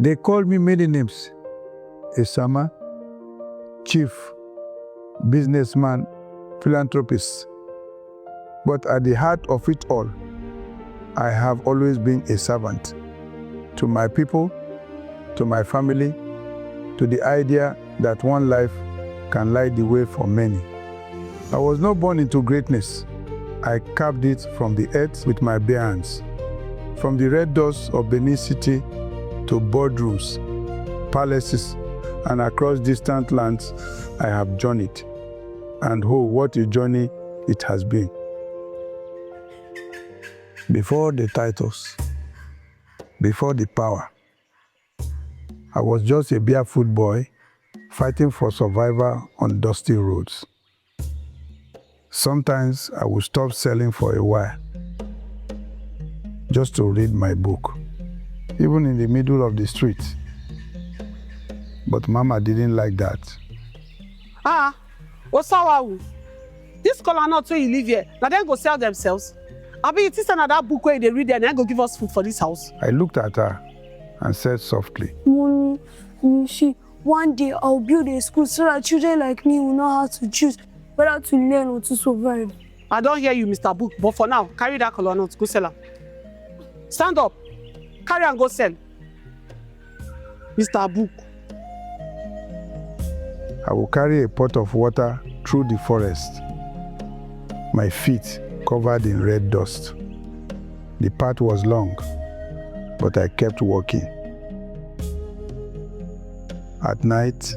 They called me many names. Esama, chief, businessman, philanthropist. But at the heart of it all, I have always been a servant to my people, to my family, to the idea that one life can light the way for many. I was not born into greatness. I carved it from the earth with my bare hands. From the red doors of Benin City to boardrooms, palaces, and across distant lands, I have journeyed. And oh, what a journey it has been. Before the titles, before the power, I was just a barefoot boy fighting for survival on dusty roads. Sometimes I would stop selling for a while just to read my book, even in the middle of the street. But Mama didn't like that. Osawawu, this color not so you live here, now they go sell themselves. I mean, it is another book where they read and they go give us food for this house. I looked at her and said softly, Mommy, see, one day I'll build a school so that children like me will know how to choose whether to learn or to survive. I don't hear you, Mr. Book, but for now, carry that color note, go sell her. Stand up, carry and go sell. Mr. Book. I will carry a pot of water through the forest, my feet covered in red dust. The path was long, but I kept walking. At night,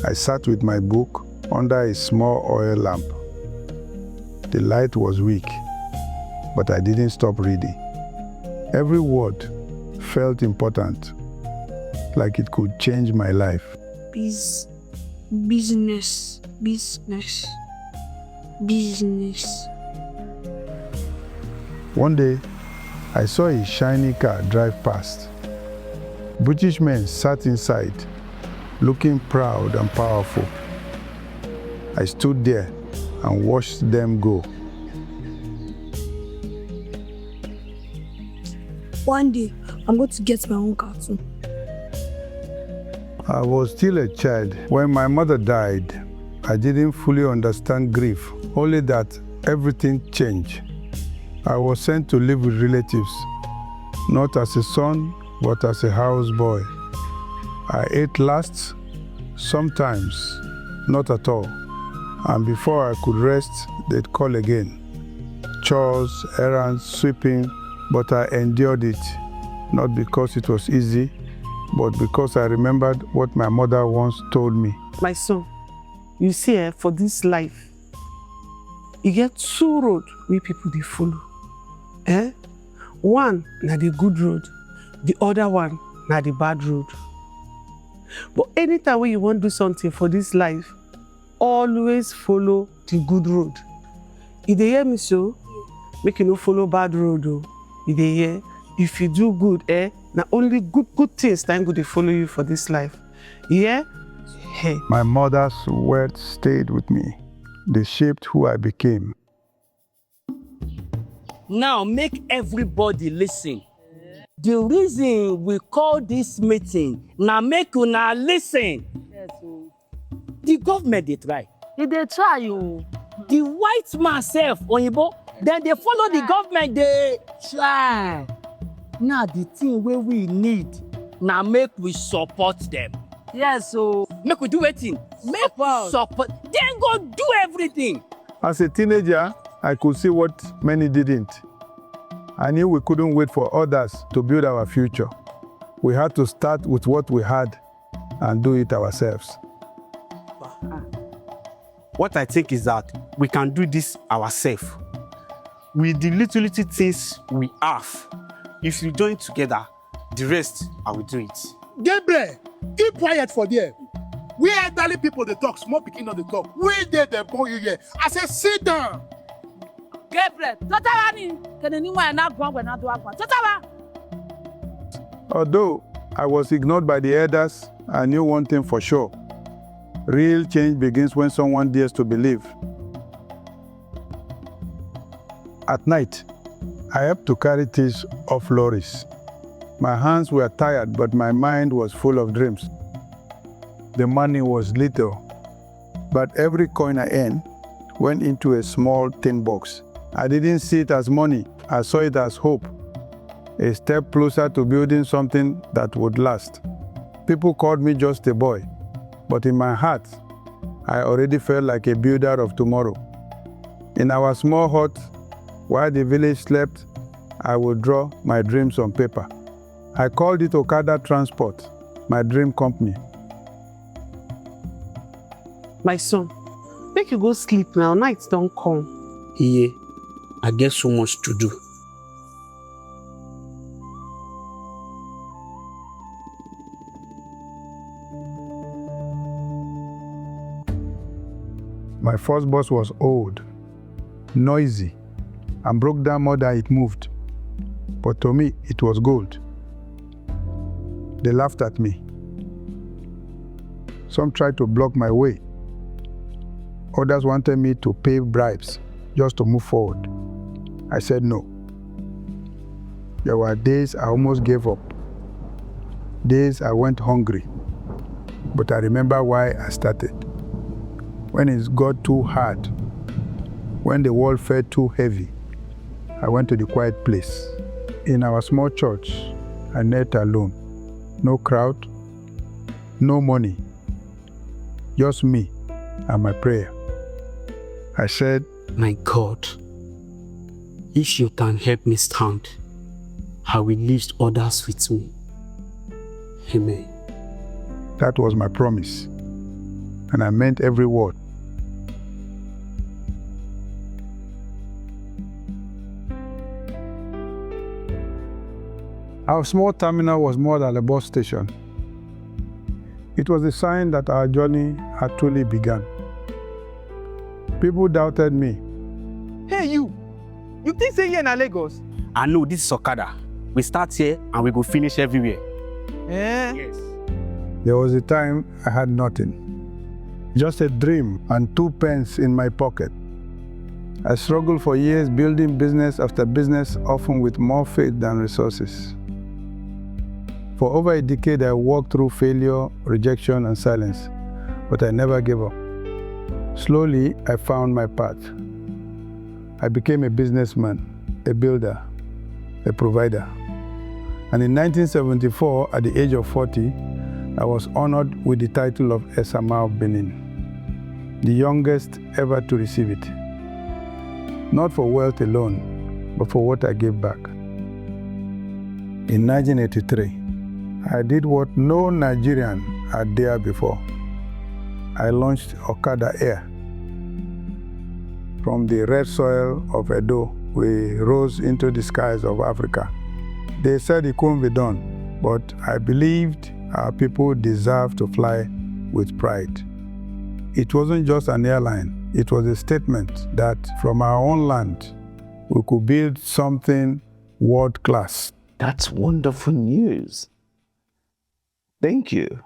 I sat with my book under a small oil lamp. The light was weak, but I didn't stop reading. Every word felt important, like it could change my life. Business. One day, I saw a shiny car drive past. British men sat inside, looking proud and powerful. I stood there and watched them go. One day, I'm going to get my own car too. I was still a child. When my mother died, I didn't fully understand grief, only that everything changed. I was sent to live with relatives, not as a son, but as a houseboy. I ate last, sometimes, not at all. And before I could rest, they'd call again. Chores, errands, sweeping, but I endured it, not because it was easy, but because I remembered what my mother once told me. My son, you see, for this life, you get two roads where people they follow. One, na the good road. The other one, na the bad road. But anytime when you want to do something for this life, always follow the good road. If they hear me so, make you no follow bad road. If they hear, if you do good, na only good things that go to follow you for this life. Yeah? Hey. My mother's words stayed with me. They shaped who I became. Now make everybody listen. The reason we call this meeting, now make una listen. Yes, The government they try. they try you. The white man self, Onyibo, then they follow the government, they try. Now the thing where we need, now make we support them. Yes, so Make we do anything. Make we support. Then go do everything. As a teenager, I could see what many didn't. I knew we couldn't wait for others to build our future. We had to start with what we had and do it ourselves. What I think is that we can do this ourselves. With the little things we have, if you join together, the rest, I will do it. Gabriel, keep quiet for there. We elderly people they talk, small pikin no dey talk. We dey the born you here. I say sit down. Gabriel, tatawa ni keneni wa na gwa na do agwa. Tatawa. Although I was ignored by the elders, I knew one thing for sure. Real change begins when someone dares to believe. At night, I helped to carry things off lorries. My hands were tired, but my mind was full of dreams. The money was little, but every coin I earned went into a small tin box. I didn't see it as money, I saw it as hope, a step closer to building something that would last. People called me just a boy, but in my heart, I already felt like a builder of tomorrow. In our small hut, while the village slept, I would draw my dreams on paper. I called it Okada Transport, my dream company. My son, make you go sleep now, night don't come. Yeah, I get so much to do. My first bus was old, noisy, and broke down more than it moved. But to me, it was gold. They laughed at me. Some tried to block my way. Others wanted me to pay bribes just to move forward. I said no. There were days I almost gave up. Days I went hungry. But I remember why I started. When it got too hard, when the world felt too heavy, I went to the quiet place. In our small church, I knelt alone. No crowd, no money, just me and my prayer. I said, My God, if you can help me stand, I will lift others with me. Amen. That was my promise, and I meant every word. Our small terminal was more than a bus station. It was a sign that our journey had truly begun. People doubted me. Hey you think say here na Lagos? I know this is Okada. We start here and we go finish everywhere. Eh? Yes. There was a time I had nothing. Just a dream and 2 pence in my pocket. I struggled for years building business after business, often with more faith than resources. For over a decade, I walked through failure, rejection, and silence, but I never gave up. Slowly, I found my path. I became a businessman, a builder, a provider. And in 1974, at the age of 40, I was honored with the title of Esama of Benin, the youngest ever to receive it. Not for wealth alone, but for what I gave back. In 1983, I did what no Nigerian had dared before. I launched Okada Air. From the red soil of Edo, we rose into the skies of Africa. They said it couldn't be done, but I believed our people deserved to fly with pride. It wasn't just an airline, it was a statement that from our own land, we could build something world-class. That's wonderful news. Thank you.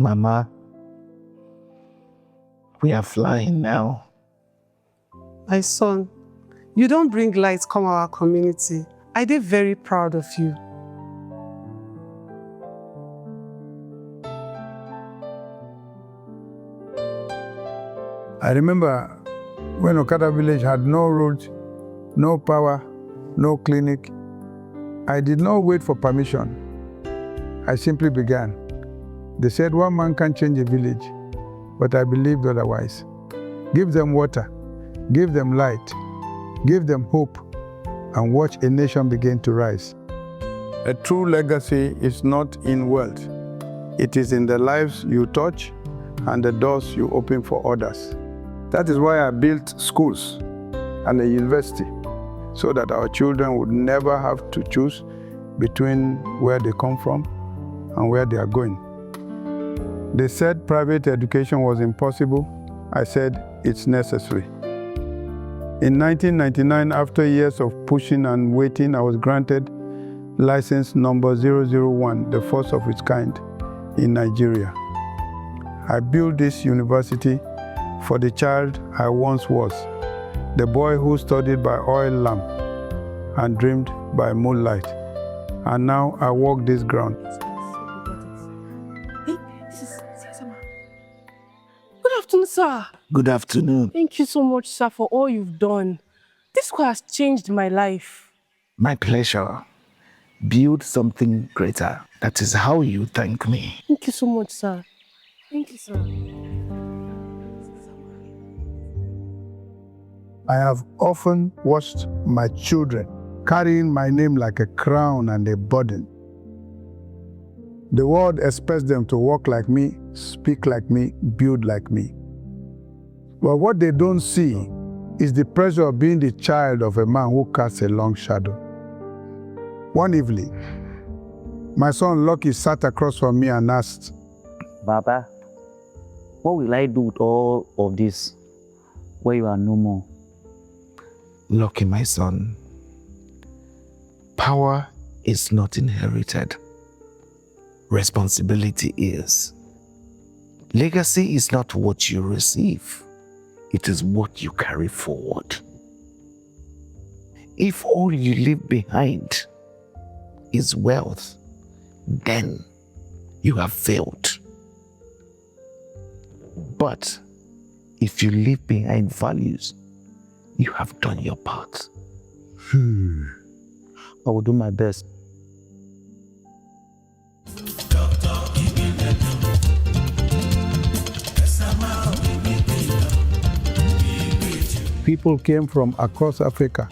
Mama, we are flying now. My son, you don't bring light come our community. I dey very proud of you. I remember when Okada village had no road, no power, no clinic. I did not wait for permission. I simply began. They said one man can change a village, but I believed otherwise. Give them water, give them light, give them hope, and watch a nation begin to rise. A true legacy is not in wealth. It is in the lives you touch and the doors you open for others. That is why I built schools and a university, so that our children would never have to choose between where they come from and where they are going. They said private education was impossible. I said it's necessary. In 1999, after years of pushing and waiting, I was granted license number 001, the first of its kind in Nigeria. I built this university for the child I once was, the boy who studied by oil lamp and dreamed by moonlight. And now I walk this ground. Hey, this is Esama. Good afternoon, sir. Good afternoon. Thank you so much, sir, for all you've done. This school has changed my life. My pleasure. Build something greater. That is how you thank me. Thank you so much, sir. Thank you, sir. I have often watched my children carrying my name like a crown and a burden. The world expects them to walk like me, speak like me, build like me. But what they don't see is the pressure of being the child of a man who casts a long shadow. One evening, my son Lucky sat across from me and asked, Baba, what will I do with all of this where you are no more? Lucky, my son, power is not inherited. Responsibility is. Legacy is not what you receive. It is what you carry forward. If all you leave behind is wealth, then you have failed. But if you leave behind values, you have done your part. I will do my best. People came from across Africa,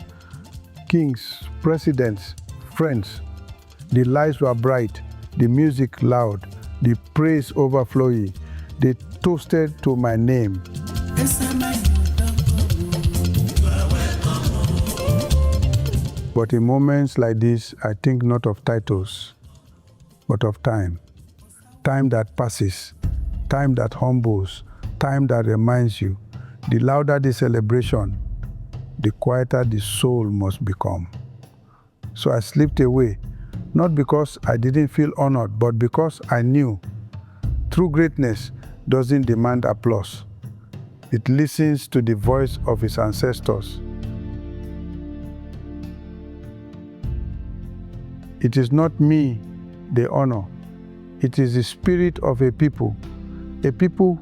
kings, presidents, friends. The lights were bright, the music loud, the praise overflowing. They toasted to my name. But in moments like this, I think not of titles, but of time. Time that passes, time that humbles, time that reminds you. The louder the celebration, the quieter the soul must become. So I slipped away, not because I didn't feel honored, but because I knew true greatness doesn't demand applause. It listens to the voice of its ancestors. It is not me they honor. It is the spirit of a people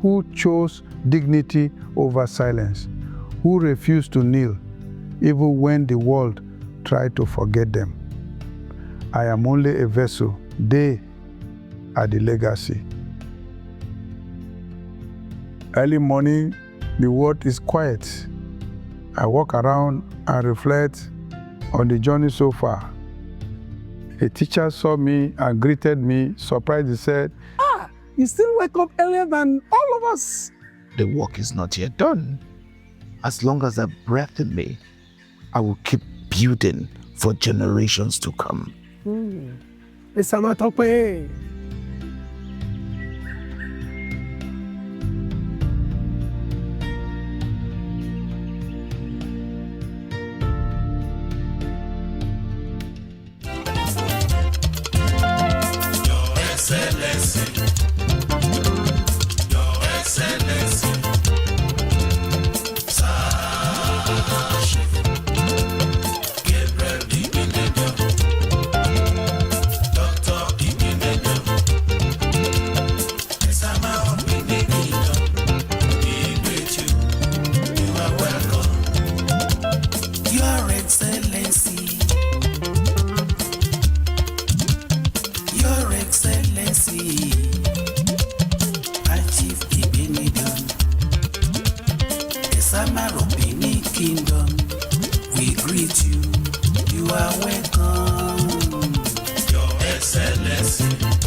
who chose dignity over silence, who refused to kneel, even when the world tried to forget them. I am only a vessel. They are the legacy. Early morning, the world is quiet. I walk around and reflect on the journey so far. A teacher saw me and greeted me, surprised. He said, You still wake up earlier than all of us. The work is not yet done. As long as I have breath in me, I will keep building for generations to come. Esama Tope. Esama of Benin Kingdom, we greet you. You are welcome, Your Excellency.